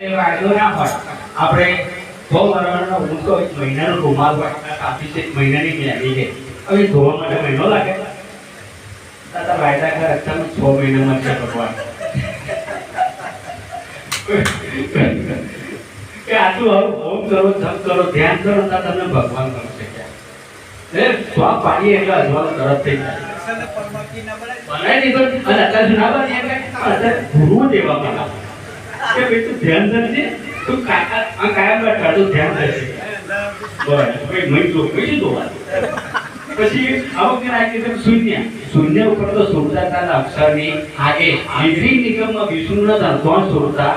વાયદો ના હોય આપણે 6 વર્ષનો ઊંચો એક મહિનાનો રૂમાલ હોય કાપી છે મહિનાની મેળી છે હવે ધોવા માટે મહિનો લાગે તાતા વાયદા કર તમે 6 મહિનામાં છે ભગવાન કે આટલું હોમ કરો જપ કરો ધ્યાન કરો તો તમને ભગવાન કરશે એ સ્વાપ પાડી એટલે અજવાળ તરત થઈ જાય બનાવી દીધો અને અત્યારે ના બની અત્યારે ગુરુ દેવા મળે કે ભાઈ તું ધ્યાન ધરજે તું કાયમ બેઠા તું ધ્યાન ધરજે બરાબર ભાઈ મય જો કઈ દોવા પછી આવો કે રાખી તો શૂન્ય ઉપર તો સુરતાના અક્ષરની આગે ડિગ્રી નિગમમાં વિષ્ણુના ધર્મ સુરતા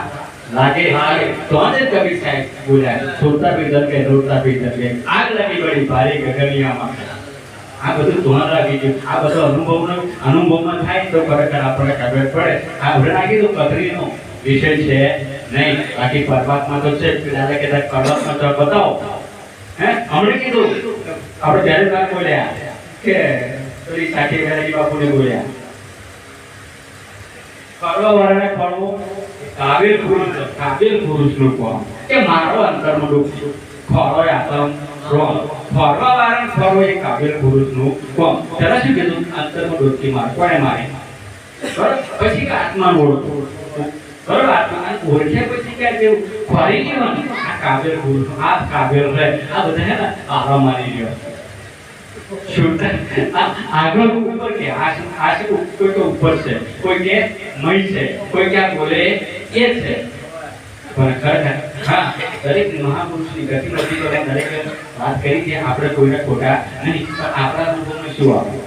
લાગે તો જ કવિ સાહેબ બોલ્યા સુરતા પીધર કે રોતા પીધર કે આગ લાગી પડી ભારે ગગનિયામાં આ બધું ધોન રાખી છે આ બધો અનુભવમાં થાય તો ખરેખર આપણે ખબર પડે આ ઉદાહરણ રાખી તો પથરીનો વિષય છે નહીં બાકી પરમાત્મા તો છે પેલા કે પરમાત્મા તો બતાવો હમણે કીધું આપણે જ્યારે ના બોલ્યા કે પેલી સાચી વેરાજી બાપુને બોલ્યા કરવા વાળાને પડવું કાબિલ પુરુષનું કોમ કે મારો અંતરનું દુઃખ ખોરો આતમ રોમ ફરવા વાળાને ફરવો એ કાબિલ પુરુષનું કોમ ત્યારે શું કીધું અંતરમાં દુઃખી માર કોને મારે બરાબર પછી કે આત્માનું ઓળખવું બરાબર આત્મા ઓળખે પછી કે કેવું ફરી ગયું આ કાબિલ પુરુષ આ કાબિલ રહે આ બધા હે ને આરામ મારી ગયો આગળ ઉપર કે આ કોઈ તો ઉપર છે કોઈ કે મય છે કોઈ કે બોલે એ છે પણ ખરેખર હા દરેક મહાપુરુષની ગતિ નથી તો દરેક વાત કરી કે આપણે કોઈને ખોટા નહીં પણ આપણા અનુભવમાં શું આવે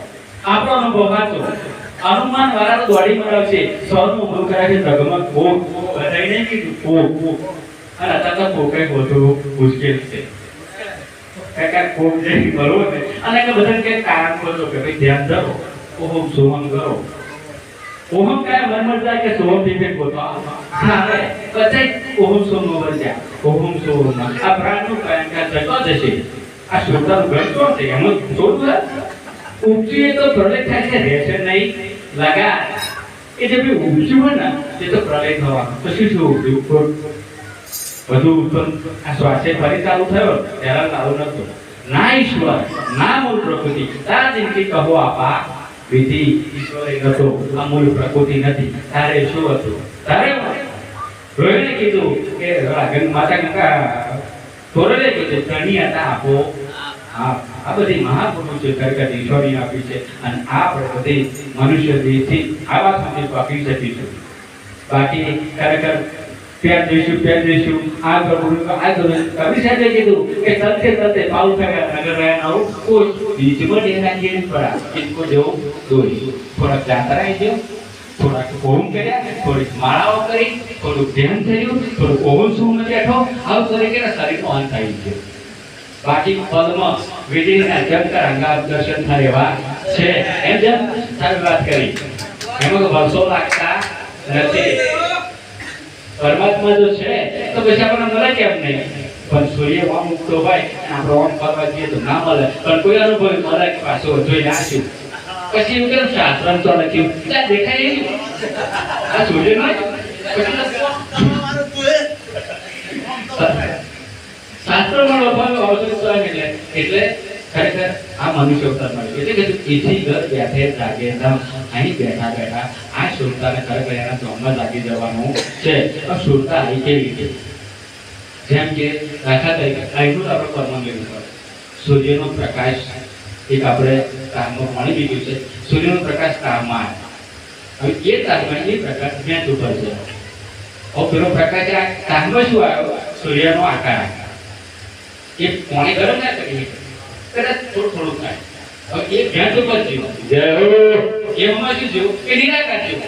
આપણો અનુભવ વાંચો અનુમાન વાળા તો દોડી મરાવશે સૌનું અનુભવ કરે છે ધગમગ ભોગ બધાઈને કીધું ભોગ અને અત્યારે તો ભોગ બધું મુશ્કેલ છે કાકા કોમ જે બરોબર છે અને કે બધાને કે કારણ બોલો કે ભાઈ ધ્યાન ધરો ઓહમ સોહમ કરો ઓહમ કાય મનમાં જાય કે સોહમ દીપે બોતો હા રે બધાય ઓહમ સોહમ વરજા ઓહમ સોહમ આ પ્રાણનું કાયમ કા જતો જશે આ શુદ્ધનું ઘર તો છે એમ છોડું ઉપજી તો પ્રલય થાય છે રહેશે નહીં લગા એ જે ભાઈ ઉપજી હોય ને તે તો પ્રલય થવાનું પછી શું ઉપજી બધું આ શ્વાસે ફરી ચાલુ થયો ત્યારે ચાલુ નતો ના ઈશ્વર ના મૂળ પ્રકૃતિ તારા જિંદગી કહો આપા વિધિ ઈશ્વરે નતો આ મૂળ પ્રકૃતિ નથી તારે શું હતું તારે રોહિણે કીધું કે માતા ગંગા થોરલે કીધું ધણી હતા આપો આ બધી મહાપુરુષો ખરેખર ઈશ્વરી આપી છે અને આ બધી મનુષ્ય દેહથી આવા સુધી આપી શકીશું બાકી ખરેખર પ્યાર દઈશું આ કરું કવિ સાહેબે કીધું કે તલતે પાઉ થયા નગર રહ્યા નવ કોઈ બીજમાં ડેરા જેને પડા ઇસકો જેવો દોઈ થોડાક જાતરાઈ ગયો થોડાક ઓમ કર્યા થોડીક માળાઓ કરી થોડુંક ધ્યાન થયું થોડુંક ઓમ સુમ બેઠો આવું કરી કે શરીરનો અંત આવી ગયો બાકી પદમાં વિધિના જંતર અંગા દર્શન થાય એવા છે એમ જેમ સાહેબ વાત કરી એમાં તો વર્ષો લાગતા નથી પરમાત્મા જો છે તો પછી આપણને મળે કેમ નહીં પણ સૂર્ય વામ ઉગતો હોય આપણે ઓમ કરવા જઈએ તો ના મળે પણ કોઈ અનુભવ મળે પાછો જોઈ નાખ્યું પછી એવું કેમ શાસ્ત્ર તો લખ્યું ત્યાં દેખાય નહીં આ સૂર્ય નો શાસ્ત્રમાં અવસર એટલે ખરેખર આ મનુષ્ય અવતાર મળે એટલે કે એથી ઘર બેઠે જાગે અહીં બેઠા આ સુરતાને ખરેખર એના ધ્યાનમાં લાગી જવાનું છે સુરતા આવી કેવી રીતે જેમ કે દાખલા તરીકે અહીંનું આપણે પરમાન લેવું પડે સૂર્યનો પ્રકાશ એક આપણે તારમાં પાણી પીધું છે સૂર્યનો પ્રકાશ તારમાં હવે એ તારમાં એ પ્રકાશ ક્યાં ઉપર છે હવે પેલો પ્રકાશ આ તારમાં શું આવ્યો સૂર્યનો આકાર એ પાણી ગરમ ના કરી કદાચ થોડું થાય હવે એ ભેંસ ઉપર થયું એમાં શું થયું એ નિરાકાર થયું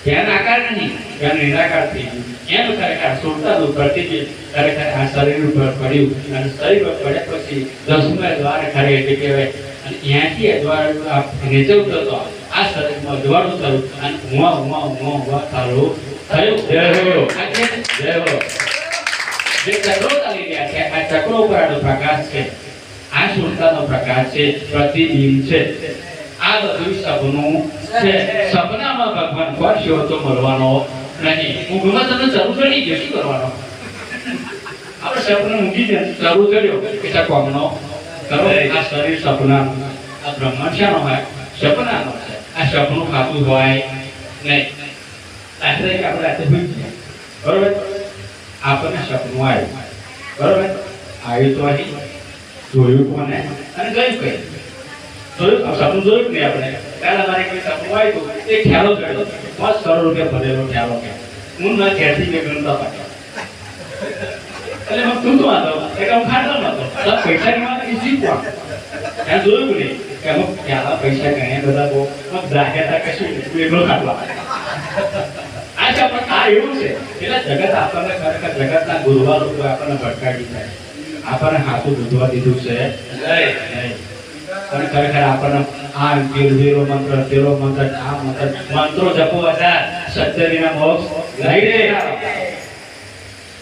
ધ્યાન આકાર નહીં ધ્યાન નિરાકાર થઈ ગયું એમ ખરેખર સુરતાનું પ્રતિબિંબ ખરેખર આ શરીર ઉપર પડ્યું અને શરીર ઉપર પડ્યા પછી દસમા દ્વાર ખરે એટલે કહેવાય અને ત્યાંથી દ્વાર નીચે ઉતરતો આ શરીરમાં દ્વાર ઉતરું અને હુવા ચાલુ થયું જય હો જે ચક્રો ચાલી રહ્યા છે આ ચક્રો ઉપરનો પ્રકાશ છે આ સુરતાનો પ્રકાશ છે પ્રતિબિંબ છે આ બધું સપનું છે સપનામાં ભગવાન પરસ્યો તો મળવાનો નહીં. ઊંઘમાં તમને જરૂર ચડી ગયો, શું કરવાનો? આપણે સપનું ઊંઘી જાય, જરૂર ચડ્યો કેટલા કોમનો કરો. આ શરીર સપના, આ બ્રહ્માંડ શાનો હોય? સપનાનો છે. આ સપનું ખાતું હોય નહીં. આશરે કે આપણે આજે ભૂલી ગયા, બરોબર? આપણને સપનું આવ્યું, બરોબર? આવ્યું તો અહીં જોયું કોને અને ગયું કઈ જોયું? સપનું જોયું નહીં આપણે. કાલે મારે કોઈ સપનું આવ્યું, એ ખ્યાલો ચડ્યો, 5 કરોડ રૂપિયા ભરેલો ખ્યાલો કે હું ના ઘેરથી મેં ગણતા પાડ્યા. એટલે હું તું તો હતો એક હું ખાતો નતો, પૈસા ગણવા ઈઝી કોણ ત્યાં જોયું નહીં કે અમુક ખ્યાલ પૈસા ગણ્યા બધા બહુ દાખ્યા કશું એકલો ખાટલા. આ છે પણ આ એવું છે એટલે જગત આપણને ખરેખર જગતના ગુરુવાર લોકો આપણને ભટકાવી જાય, આપણને હાથું બુધવા દીધું છે અને ખરેખર આપણને આ પેલો મંત્ર પેલો મંત્ર આ મંત્રો જપો હતા સત્યના મોક્ષ લઈ રે.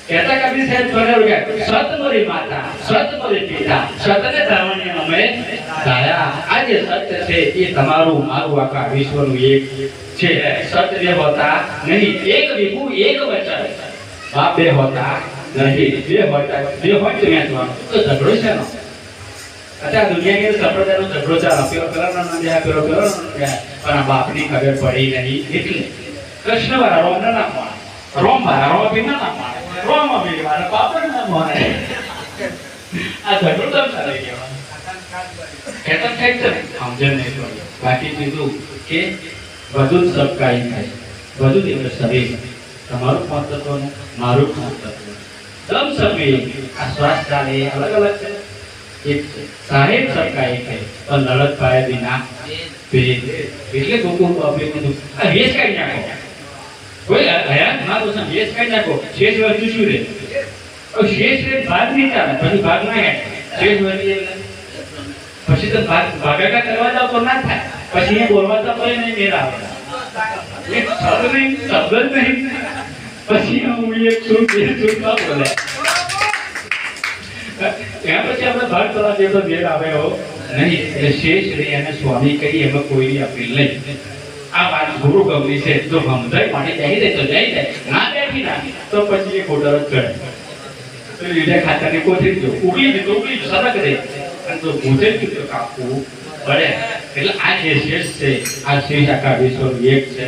કહેતા કબીર સાહેબ સ્વર્ગ સત મોરી માતા સત મોરી પિતા સતને ધાવણી અમે ધાયા. આ જે સત્ય છે એ તમારું મારું આખા વિશ્વનું એક છે. સત્ય હોતા નહીં, એક વિભુ એક વચન, બાપ બે હોતા નહીં, બે હોતા બે હોય તો વેચવાનું તો ઝઘડો છે નો. અત્યારે દુનિયાની અંદર સંપ્રદાયનો ઝઘડો ચાલે, પેલો પેલાનો નામ દે, પેલો પેલો પણ આ બાપની ખબર પડી નહીં. એટલે કૃષ્ણ વાળા રોમ ના નામ માણે, રોમ વાળા રોમાબી ના નામ માણે, રોમાબી વાળા બાપા ના માણે. આ ઝઘડો તો ચાલે ગયો. કહેતા થાય છે સમજણ નહીં પડે. બાકી કીધું કે બધું જ સબકાઈ થાય, બધું જ એટલે શરીર તમારું પાંચ તત્વનું મારું પાંચ તત્વ સબ સભી. આ શ્વાસ ચાલે અલગ અલગ છે, એક સાહેબ સબકાઈ થાય પણ લડત પાય વિના ભેદ. એટલે ગોકુળ બાપે કીધું આ વેચ કાઢી નાખો, કોઈ હયાત ના તો વેચ કાઢી નાખો. શેષ વસ્તુ શું રે? શેષ રે ભાગ નહીં ચાલે, પછી ભાગ ના હે શેષ વસ્તુ પછી તો ભાગાકાર કરવા જાવ તો ના થાય, પછી એ બોલવા તો પડે નહીં, મેળ આવે એક શબ્દ નહીં, શબ્દ જ નહીં, પછી હું એક છું બે છું ના બોલે. ત્યાં પછી આપણે ભાગ કરવા જઈએ તો મેળ આવે હો નહીં. એટલે શેષ રે અને સ્વામી કહી એમાં કોઈની અપીલ નહીં. આ વાત ગુરુ ગમની છે, જો સમજાય માટે જઈ દે તો જઈ જાય, ના બેઠી ના તો પછી એ ખોટર જ કરે. તો લીધે ખાતાની કોથળી જો ઉગલી દીધું ઉગલી સરક દે અને તો ભૂજે તો કાપવું પડે. એટલે આ જે શેષ છે આ શેષ આખા વિશ્વનું એક છે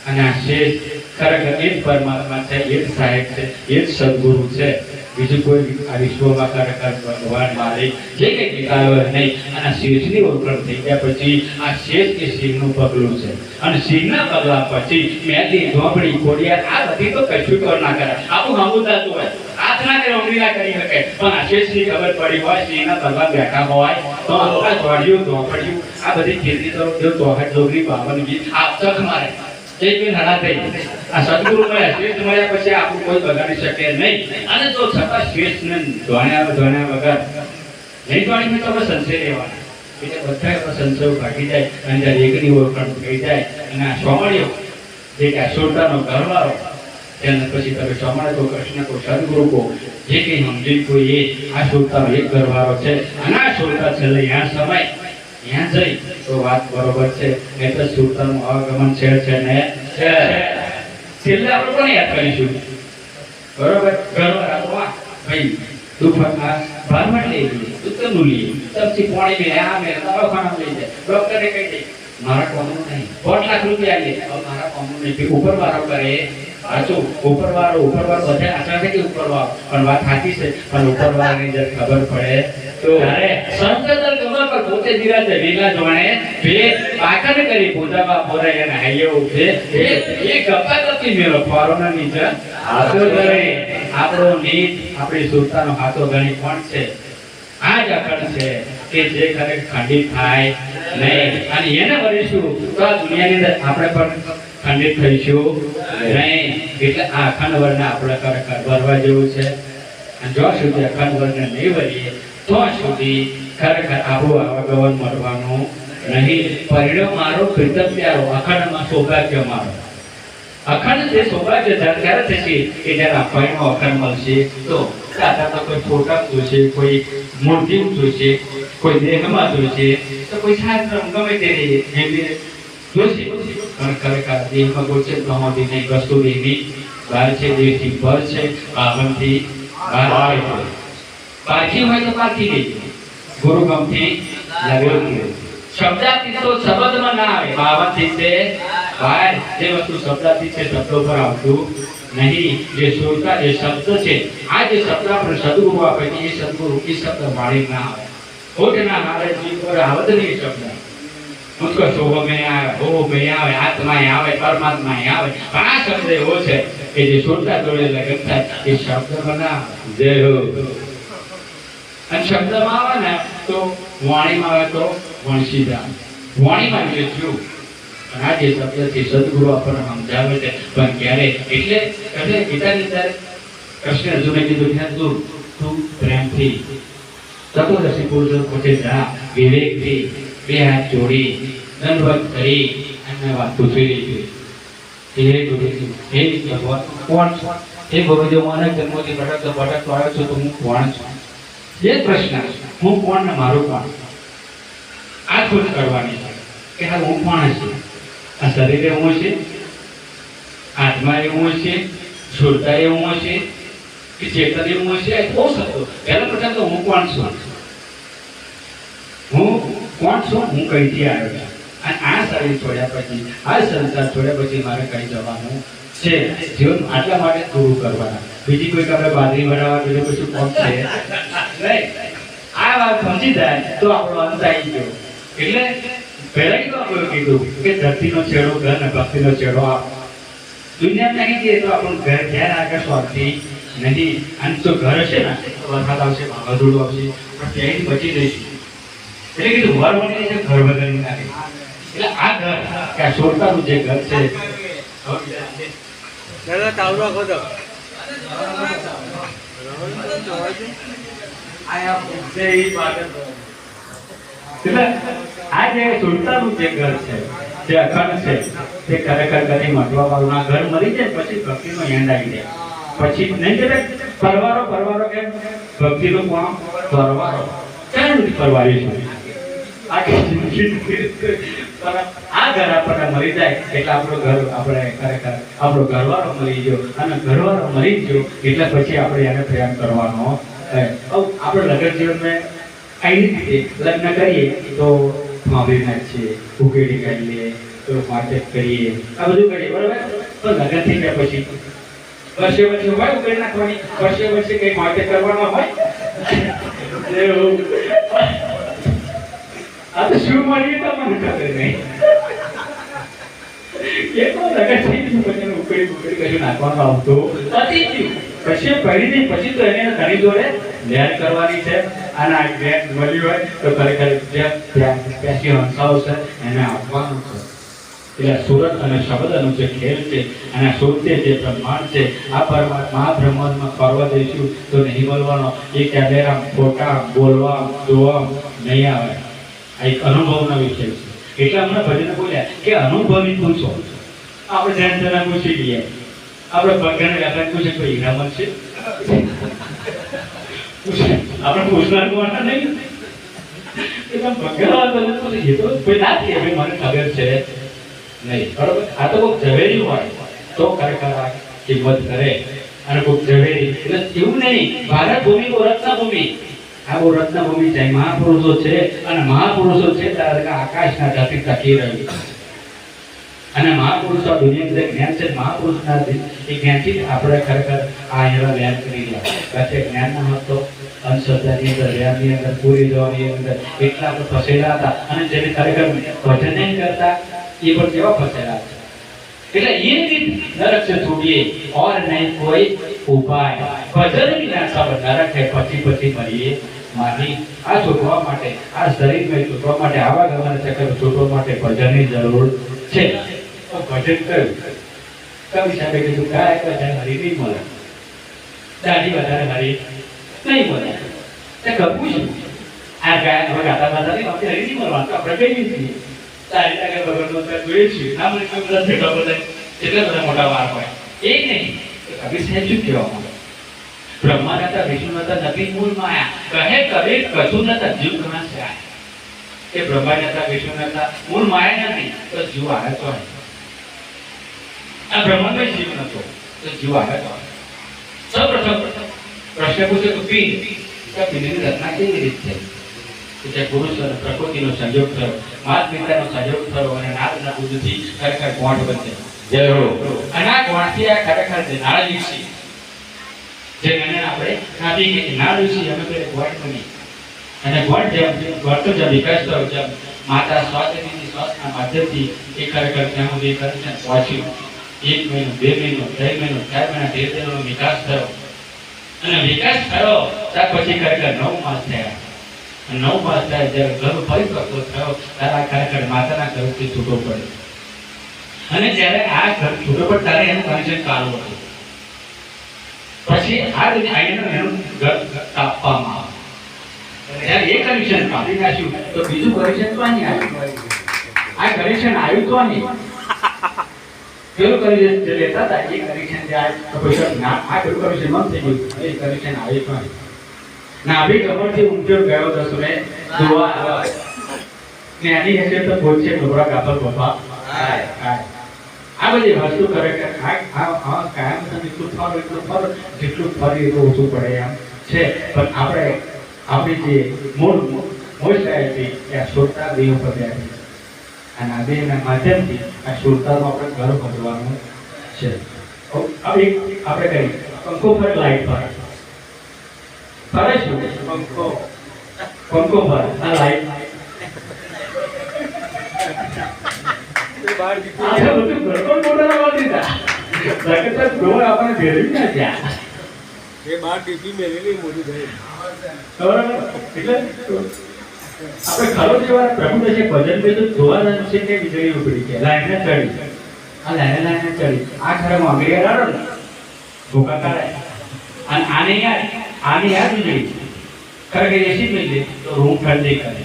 અને આ શેષ ખરેખર એ જ પરમાત્મા છે, એ જ સહાયક છે, એ જ સદગુરુ છે. બીજું કોઈ આ વિશ્વમાં ખરેખર ભગવાન માલિક જે કંઈ નીકળ્યો નહીં. અને શેષની ઓળખ થઈ ગયા પછી આ શેષ એ સિંહનું પગલું છે અને સિંહના પગલા પછી મેદી ઝોપડી ખોડિયાર આ બધી તો કશું કર ના કરે. આપણું સમુદાતું હોય હાથ ના કરે ઉંગલી ના કરી શકે, પણ આ શેષની ખબર પડી હોય સિંહના પગલા બેઠા હોય તો આ ઝોડિયું ઝોપડિયું આ બધી ખેતી તો ચોહટ જોગરી બાવન ગીત આ ચક મારે એક બે હડા થઈ. આ સદગુરુ મળ્યા, શ્રેષ્ઠ મળ્યા પછી આપણું કોઈ બગાડી શકે નહીં. અને જો છતાં શ્રેષ્ઠને ધોણ્યા વગર નહીં ધોણી તો આપણે સંશય રહેવાના. એટલે બધા સંશયો ભાગી જાય અને જ્યારે એકની ઓળખાણ થઈ જાય અને આ સોમળીઓ જે કે આ સુરતાનો ઘરવાળો તેને પછી તમે સોમળે કો કૃષ્ણ કો સદગુરુ કો જે કંઈ સમજી કોઈ એ આ સુરતાનો એક ઘરવાળો છે અને આ સુરતા છેલ્લે ત્યાં સમય ત્યાં જઈ તો વાત બરોબર છે. નહીં તો સુરતાનું આગમન છે ને છેલ્લે આપણે પણ યાદ કરીશું, બરોબર? ઘરવાળા ભાઈ દુપટ્ટા ભારમાં લઈ લઈએ, દુકાનનું લઈએ, સબથી પાણી મેં આ મેં દવાખાના લઈ જાય, ડોક્ટરે કહી દે મારા કોમનું નહીં, 5 લાખ રૂપિયા લે મારા કોમનું નહીં. ઉપરવાળો કરે સાચું, ઉપરવાળો બધા આશા છે કે ઉપરવાળો પણ વાત સાચી છે, પણ ઉપરવાળાની જયારે ખબર પડે તો અરે સંતદર ગમા પર પોતે દિરાજે વેલા જોણે બે પાકન કરી પૂજામાં બોરાય અને હાયો છે એ ગપ્પા ગપ્પી મેલો ફારોના નીચે હાથો કરે. આપણો નીત આપણી સુરતાનો હાથો ગણી કોણ છે? આ જ અકળ છે કે જે ખરેખર ખંડિત થાય નહીં. અને એને વરીશું તો આ દુનિયાની અંદર આપણે પણ ખંડિત થઈશું નહીં. એટલે આ અખંડ વર્ણ આપણે ખરેખર વરવા જેવું છે. અને જો સુધી અખંડ વર્ણ નહીં વરીએ તો સુધી ખરેખર આપણું આવાગમન મળવાનું નહીં. પરિણામ મારો પ્રીતમ પ્યારો, અખંડમાં સૌભાગ્ય મારો. અખંડ જે સૌભાગ્ય ત્યારે થશે કે જ્યારે આપણને અખંડ મળશે. તો દાદા તો કોઈ ફોટા જોશે, કોઈ મૂર્તિ જોશે, કોઈ દેહમાં જોશે, તો કોઈ શાસ્ત્ર ગમે તે જોશે. પણ ખરેખર દેહમાં કોઈ છે પ્રમોદી નહીં, વસ્તુ દેહની બહાર છે, દેહથી પર છે, પાવનથી બહાર છે. પારખી હોય તો પારખી દેજો, ગુરુ ગમથી લગાવી. શબ્દાતીત તો શબ્દમાં ના આવે, ભાવાતીત છે બહાર. જે વસ્તુ શબ્દાતીત છે શબ્દો પર આવતું નહીં. જે સુરતા જે શબ્દ છે, આ જે શબ્દ આપણે સદગુરુ આપે છે, એ સદગુરુ એ શબ્દ વાણી ના આવે, હોઠ ના આવે, જીભ પર આવત નહીં શબ્દ. મુझको शोभ में आवे, हो में आवे, आत्मा आवे, परमात्मा आवे. પણ આ શબ્દ એવો છે કે જે સુરતા જોડે લગન થાય એ શબ્દમાં ના આવે. જય હો. અને શબ્દમાં આવે ને તો વાણીમાં આવે તો વંશીદાન. વાણીમાં વેચ્યું. અને આ જે શબ્દથી સદગુરુ આપણને સમજાવે છે. પણ ક્યારે એટલે ગીતાની અંદર કૃષ્ણ અર્જુને કીધું કે તું પ્રેમથી ચતુર્દશી પુરુષો પોતે જા, વિવેકથી બે હાથ જોડી દંડવત કરી અને વાત પૂછી લીધી. હે ગુરુજી, હે ભગવાન, કોણ છો? હે ગુરુજી, હું અનેક જન્મોથી ભટકતો આવ્યો છું, તો હું કોણ છું? એ પ્રશ્ન, હું કોણ ને મારું કોણ? આ ખોજ કરવાની છે કે હા હું કોણ છું. આ શરીર એવું છે, આત્મા એવું છે, સુરતા એવું છે કે ચેતન એવું છે. બહુ સત્ય. પહેલા પ્રથમ તો હું કોણ છું, હું કોણ છું, હું કઈથી આવ્યો છું. અને આ શરીર છોડ્યા પછી, આ સંસાર છોડ્યા પછી મારે કઈ જવાનું છે. જીવન આટલા માટે પૂરું કરવાના. બીજી કોઈ આપણે બાદરી બનાવવા બીજું કશું કોમ છે નહીં. આ વાત સમજી જાય તો આપણો અંત આવી ગયો. એટલે પહેલા તો આપણે કીધું કે ધરતીનો છેડો ઘર ને ભક્તિનો છેડો આપ. દુનિયા નહીં જઈએ તો આપણું ઘર ઘેર આગળ સ્વાર્થી નહીં. અને જો ઘર હશે ને તો વરસાદ આવશે, વાવાઝોડું આવશે, પણ ત્યાંથી બચી જઈશું. એટલે કીધું ઘર બની છે, ઘર બદલી નાખે. એટલે આ ઘર કે આ સોરતાનું જે ઘર છે, આ જે સુરતાનું જે ઘર છે, જે અખંડ છે, તે ખરેખર કદી મટવા વાળું ના. ઘર મરી જાય પછી ભક્તિનો એન્ડ આવી જાય. પછી નહીં કે પરવારો કેમ ભક્તિનું કામ પરવારો ક્યાં નથી પરવારી છે. આ ઘર આપણને મરી જાય એટલે આપણું ઘર આપણે ખરેખર આપણો ઘરવાળો મરી ગયો. અને ઘરવાળો મરી ગયો એટલે પછી આપણે એને પ્રેમ કરવાનો. આપણે લગ્ન જીવનમાં કઈ રીતે લગ્ન કરીએ તો માવડી નાખીએ, ઉકેડી કાઢીએ, તો માર્કેટ કરીએ, આ બધું કરીએ, બરાબર. પણ લગ્ન થઈ ગયા પછી વર્ષે હોય ઉકેડી નાખવાની, વર્ષે કઈ માર્કેટ કરવાનો હોય. આ તો શું મળીએ તો મને ખબર નહીં. એ તો લગન થઈ ગયું પછી ઉકેડી કશું નાખવાનું આવતું પતી ગયું. પછી કરી પછી તો એને ઘણી જોડે લેર કરવાની છે. અને આ ગ્રેટ મળ્યું હોય તો ખરેખર જે પેશી હંસાઓ છે એને આપવાનું છે. એટલે સુરત અને શબ્દનો જે ખેલ છે અને સુરતે જે બ્રહ્માંડ છે, આ મહાબ્રહ્માંડમાં ફરવા દઈશું તો નહીં બોલવાનો. એ કેમેરા ફોટા બોલવા જોવા નહીં આવે. આ એક અનુભવનો વિષય છે. એટલે હમણાં ભજને બોલ્યા કે અનુભવી પૂછો. આપણે ધ્યાન પૂછી લઈએ. આપણે ભગવાન વ્યાપાર પૂછે કોઈ હીરામન છે, આપણે પૂછનાર કોણ નહીં. ભગવાન એ તો કોઈ ના કહે મને ખબર છે નહીં, બરોબર. આ તો કોઈ ઝવેરી હોય તો ખરેખર આ કિંમત કરે. અને કોઈ ઝવેરી એટલે એવું નહીં. ભારત ભૂમિ કો રત્નભૂમિ, આ બહુ રત્નભૂમિ છે. મહાપુરુષો છે અને મહાપુરુષો છે ત્યારે આકાશના ધરતી ટકી રહ્યું. અને મહાપુરુષો દુનિયા જ્ઞાન છે, મહાપુરુષના એ જ્ઞાનથી આપણે ખરેખર આ એવા વ્યાન કરી ગયા. પછી જ્ઞાન ના હોત તો અંધશ્રદ્ધાની અંદર, વ્યાનની અંદર, પૂરી જવાની અંદર એટલા આપણે ફસેલા હતા. અને જેને ખરેખર ભજન નહીં કરતા એ પણ કેવા ફસેલા છે. એટલે એ રીત નરક से छूटिए और नहीं कोई उपाय. ભજન વિના ખબર નરક है પછી મરીએ માની. આ છૂટવા માટે, આ શરીરમાં છૂટવા માટે, આવા ગવાના ચક્કર છૂટવા માટે ભજનની જરૂર છે. ભજન કર્યું કવિ સાહેબે કીધું ગાય વધારે હરી નહીં મળે, દાઢી વધારે હરી નહીં મળે. તે કરવું શું? આ ગાય હવે ગાતા ગાતા નહીં આપણે હરી નહીં મળવાનું તો આપણે કહીએ છીએ. દાઢી આગળ ભગવાન જોઈએ છીએ. ના મને કોઈ બધા ભેગા બધા એટલા બધા મોટા વાર હોય એ નહીં. કવિ સાહેબ શું કહેવા માંગે? બ્રહ્મા હતા, વિષ્ણુ હતા, નથી મૂળ માયા. કહે કવિ કશું નતા, જીવ ઘણા છે. એ બ્રહ્મા હતા, વિષ્ણુ હતા, મૂળ માયા નથી તો જીવ આવે તો આ બ્રહ્માંડમાં જીવ નતો તો જીવ આવે તો સૌપ્રથમ પ્રશ્ન પૂછ્યો તો પિંડ પિંડની રચના કેવી રીતે થઈ કે પુરુષ અને પ્રકૃતિનો સંયોગ થયો માત પિતાનો સંયોગ થયો અને નાદના દૂધથી ખરેખર ગોઠ બનશે જય હો અને આ ગોઠથી આ ખરેખર નાળ વિકસી જે મને આપણે નાથી કે નાળ વિકસી અમે પેલે ગોઠ બની અને ગોઠ જેમ ગોઠનો જેમ વિકાસ થયો જેમ માતા સ્વાદની શ્વાસના માધ્યમથી એ ખરેખર ત્યાં સુધી કનેક્શન પહોંચ્યું 1 મહિનો 2 મહિનો 3 મહિનો 4 મહિના ધીરે ધીરે વિકાસ થયો અને વિકાસ થયો ત્યાર પછી ખરેખર 9 માસ થયા 9 માસ થયા જ્યારે ગર્ભ પરિપક્વ થયો ત્યારે ખરેખર માતાના ગર્ભથી છૂટો પડ્યો અને જ્યારે આ ગર્ભ છૂટો પડે ત્યારે એનું કનેક્શન ચાલુ હતું પછી આ રીતે એનું ગર્ભ કાપવામાં આવે જ્યારે એ કનેક્શન કાપી નાખ્યું તો બીજું કનેક્શન તો નહીં આવ્યું આ કનેક્શન આવ્યું તો નહીં પેલું કનેક્શન જે લેતા હતા એ કનેક્શન જે આ પેલું કનેક્શન બંધ થઈ ગયું એ કનેક્શન આવ્યું તો નહીં નાભી કમરથી ઊંચો ગયો દસરે દોવા ને આની હશે તો બોલશે ડોબરા કાપર બાપા આ બધી વસ્તુ ખરેખર આ કાયમ એટલું ફર જેટલું ફરી એટલું ઓછું પડે એમ છે પણ આપણે આપણી જે મૂળ મોસ્ટ એ આ સુરતા દેહ પર બેઠી અને આ દેહના માધ્યમથી આ સુરતાનું આપણે ઘર ભરવાનું છે હવે આપણે કહીએ પંખો પર લાઈટ પર ફરે શું પંખો પર આ લાઈટ વીજળી ઉપડી છે લાઈને ચડી આ લાઈને ચડી આ ખરેખર આંગળી રાડો ને ભૂકા કાઢે અને આને યાદ વીજળી ખરેખર એસી વીજળી તો રૂમ ઠંડી કરે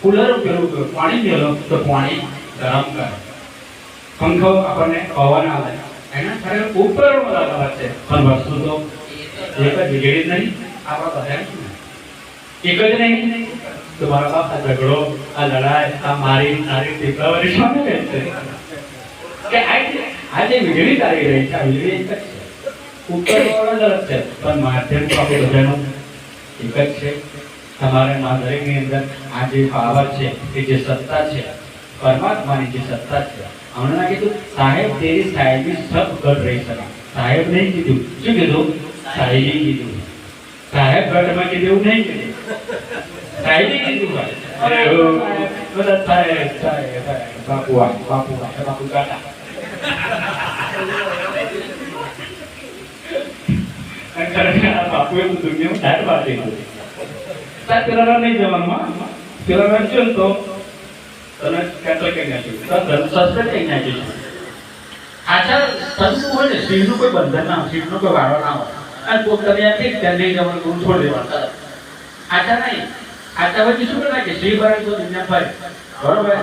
કુલર પેલું પાણી મેળો તો પાણી ગરમ કરે પંખો આપણને પવન આવે એના ખરેખર ઉપર બરાબર છે પણ વસ્તુ તો એક જ વીજળી જ નહીં આપણા બધા એક જ નહીં તો મારા બાપ આ ઝઘડો આ લડાઈ આ મારી તારી ટીપલાવાળી સામે છે કે આ જે વીજળી તારી રહી છે આ વીજળી એક જ છે ઉપર અલગ છે પણ માધ્યમ તો આપણે બધાનું એક જ છે તમારે દરેકની અંદર આ જે પાવર છે એ જે સત્તા છે પરમાત્માની જે સત્તા છે હમણાં કીધું સાહેબ તેરી સાહેબી સબ ગઢ રહી શકે સાહેબ નહીં કીધું શું કીધું સાહેબી કીધું સાહેબ ગઢમાં કીધું એવું નહીં કીધું સાહેબી કીધું અરે બધા સાહેબ સાહેબ બાપુ બાપુ બાપુ કાકા બાપુએ દુનિયામાં ધાર બાંધી દીધું તાર પેલા નહીં જવાનું પેલા વાંચ્યો ને તો તને કેટલો કઈ નાખ્યું સસ્પેન્ડ કઈ નાખ્યું આચાર સંતું હોય ને શિવનું કોઈ બંધન ના હોય શિવનો કોઈ વાળો ના હોય અને પોત તમે આપી ત્યાં નહીં જવાનું ગુરુ છોડી દેવાનું આચાર નહીં આચાર પછી શું કરે કે શિવ બરાબર તો દુનિયા ફરે બરોબર